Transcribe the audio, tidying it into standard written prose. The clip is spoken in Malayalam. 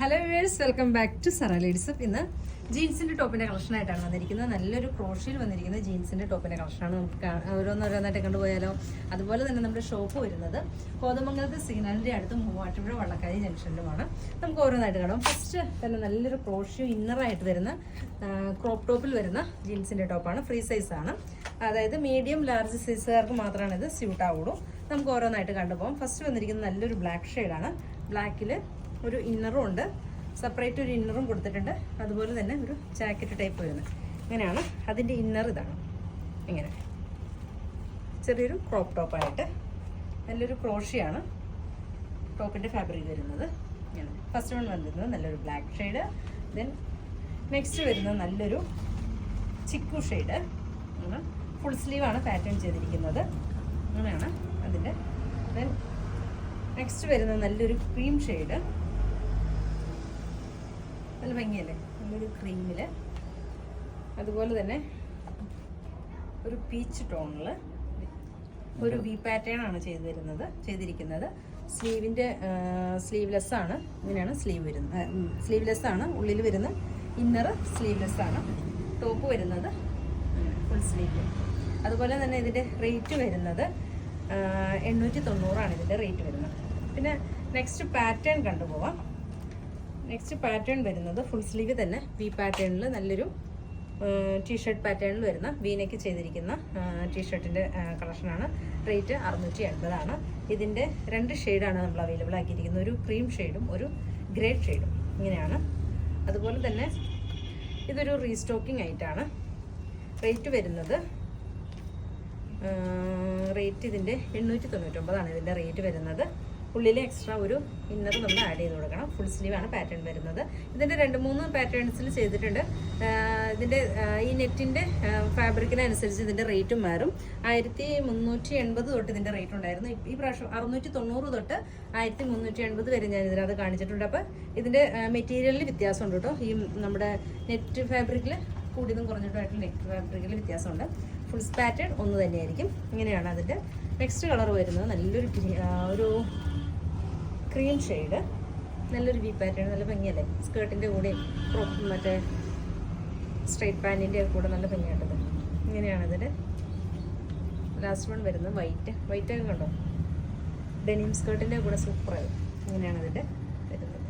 Hello viewers, welcome back to Zara ladies. ഇന്ന് ജീൻസിന്റെ ടോപ്പിന്റെ കളക്ഷൻ ആയിട്ടാണ് വന്നിരിക്കുന്നത്. നല്ലൊരു ക്രോഷിയിൽ വന്നിരിക്കുന്ന ജീൻസിന്റെ ടോപ്പിന്റെ കളക്ഷനാണ്. നമുക്ക് ഓരോന്നോരോന്നായിട്ട് കണ്ടുപോയാലോ. അതുപോലെ തന്നെ നമ്മുടെ ഷോപ്പ് വരുന്നത് കോതമംഗലത്ത് സിഗ്നലിന്റെ അടുത്ത് മൂവാറ്റുപുഴ വള്ളക്കാരി ജംഗ്ഷനിലുമാണ്. നമുക്ക് ഓരോന്നായിട്ട് കാണാം. ഫസ്റ്റ് തന്നെ നല്ലൊരു ക്രോഷ്യോ ഇന്നറായിട്ട് വരുന്ന ക്രോപ്പ് ടോപ്പിൽ വരുന്ന ജീൻസിന്റെ ടോപ്പാണ്. ഫ്രീ സൈസ് ആണ്, അതായത് മീഡിയം ലാർജ് സൈസുകാർക്ക് മാത്രമാണ് ഇത് സ്യൂട്ട് ആവുള്ളൂ. നമുക്ക് ഓരോന്നായിട്ട് കണ്ടുപോകാം. ഫസ്റ്റ് വന്നിരിക്കുന്നത് നല്ലൊരു ബ്ലാക്ക് ഷെയ്ഡാണ്. ബ്ലാക്കിൽ ഒരു ഇന്നറും ഉണ്ട്, സെപ്പറേറ്റ് ഒരു ഇന്നറും കൊടുത്തിട്ടുണ്ട്. അതുപോലെ തന്നെ ഒരു ജാക്കറ്റ് ടൈപ്പ് വരുന്നത് ഇങ്ങനെയാണ്. അതിൻ്റെ ഇന്നർ ഇതാണ്, ഇങ്ങനെ ചെറിയൊരു ക്രോപ്പ് ടോപ്പായിട്ട് നല്ലൊരു ക്രോഷിയാണ് ടോപ്പിൻ്റെ ഫാബ്രിക് വരുന്നത്. ഇങ്ങനെ ഫസ്റ്റ് വൺ വന്നിരുന്നത് നല്ലൊരു ബ്ലാക്ക് ഷെയ്ഡ്. ദെൻ നെക്സ്റ്റ് വരുന്നത് നല്ലൊരു ചിക്കു ഷെയ്ഡ്. ഫുൾ സ്ലീവാണ് പാറ്റേൺ ചെയ്തിരിക്കുന്നത്, അങ്ങനെയാണ് അതിൻ്റെ. ദെൻ നെക്സ്റ്റ് വരുന്നത് നല്ലൊരു ക്രീം ഷെയ്ഡ്. നല്ല ഭംഗിയല്ലേ, നല്ലൊരു ക്രീമിൽ. അതുപോലെ തന്നെ ഒരു പീച്ച് ടോണിൽ ഒരു വി പാറ്റേൺ ആണ് ചെയ്തിരിക്കുന്നത്. സ്ലീവിൻ്റെ സ്ലീവ്ലെസ് ആണ്, ഇങ്ങനെയാണ് സ്ലീവ് വരുന്നത്. സ്ലീവ്ലെസ് ആണ്, ഉള്ളിൽ വരുന്ന ഇന്നർ സ്ലീവ്ലെസ് ആണ്. ടോപ്പ് വരുന്നത് ഫുൾ സ്ലീവ്. അതുപോലെ തന്നെ ഇതിൻ്റെ റേറ്റ് വരുന്നത് 890 ഇതിൻ്റെ റേറ്റ് വരുന്നത്. പിന്നെ നെക്സ്റ്റ് പാറ്റേൺ കണ്ടുപോവാം. നെക്സ്റ്റ് പാറ്റേൺ വരുന്നത് ഫുൾ സ്ലീവ് തന്നെ വി പാറ്റേണിൽ നല്ലൊരു ടീഷർട്ട് പാറ്റേണിൽ വരുന്ന വീനയ്ക്ക് ചെയ്തിരിക്കുന്ന ടീഷർട്ടിൻ്റെ കളക്ഷനാണ്. റേറ്റ് 680 ഇതിൻ്റെ 2 ഷെയ്ഡാണ് നമ്മൾ അവൈലബിൾ ആക്കിയിരിക്കുന്നത്, ഒരു ക്രീം ഷെയ്ഡും ഒരു ഗ്രേ ഷെയ്ഡും, ഇങ്ങനെയാണ്. അതുപോലെ തന്നെ ഇതൊരു റീസ്റ്റോക്കിംഗ് ആയിട്ടാണ്. റേറ്റ് വരുന്നത് ഇതിൻ്റെ 899 ഇതിൻ്റെ റേറ്റ് വരുന്നത്. ഉള്ളിൽ എക്സ്ട്രാ ഒരു ഇന്നർ നമ്മൾ ആഡ് ചെയ്ത് കൊടുക്കണം. ഫുൾ സ്ലീവാണ് പാറ്റേൺ വരുന്നത്. ഇതിൻ്റെ 2-3 പാറ്റേൺസിൽ ചെയ്തിട്ടുണ്ട്. ഇതിൻ്റെ ഈ നെറ്റിൻ്റെ ഫാബ്രിക്കിനനുസരിച്ച് ഇതിൻ്റെ റേറ്റും മാറും. 1380 തൊട്ട് ഇതിൻ്റെ റേറ്റ് ഉണ്ടായിരുന്നു. ഈ പ്രാവശ്യം 690 തൊട്ട് 1380 വരെ ഞാൻ ഇതിനകത്ത് കാണിച്ചിട്ടുണ്ട്. അപ്പോൾ ഇതിൻ്റെ മെറ്റീരിയലിൽ വ്യത്യാസമുണ്ട് കേട്ടോ. ഈ നമ്മുടെ നെറ്റ് ഫാബ്രിക്കിൽ കൂടിയതും കുറഞ്ഞിട്ടുമായിട്ടുള്ള നെറ്റ് ഫാബ്രിക്കിൽ വ്യത്യാസമുണ്ട്. ഫുൾ പാറ്റേൺ ഒന്ന് തന്നെയായിരിക്കും. ഇങ്ങനെയാണ് അതിൻ്റെ. നെക്സ്റ്റ് കളർ വരുന്നത് നല്ലൊരു ക്രീം ഷെയ്ഡ്, നല്ലൊരു വി പാറ്റേൺ, നല്ല ഭംഗിയല്ലേ. സ്കേർട്ടിൻ്റെ കൂടെ മറ്റേ സ്ട്രൈറ്റ് പാൻറ്റിൻ്റെ കൂടെ നല്ല ഭംഗിയായിട്ടത്. ഇങ്ങനെയാണ് ഇതിൻ്റെ. ലാസ്റ്റ് വൺ വരുന്നത് വൈറ്റ് ഒക്കെ കണ്ടോ, ഡെനിം സ്കേർട്ടിൻ്റെ കൂടെ സൂപ്പറായത്. ഇങ്ങനെയാണ് ഇതിൻ്റെ വരുന്നത്.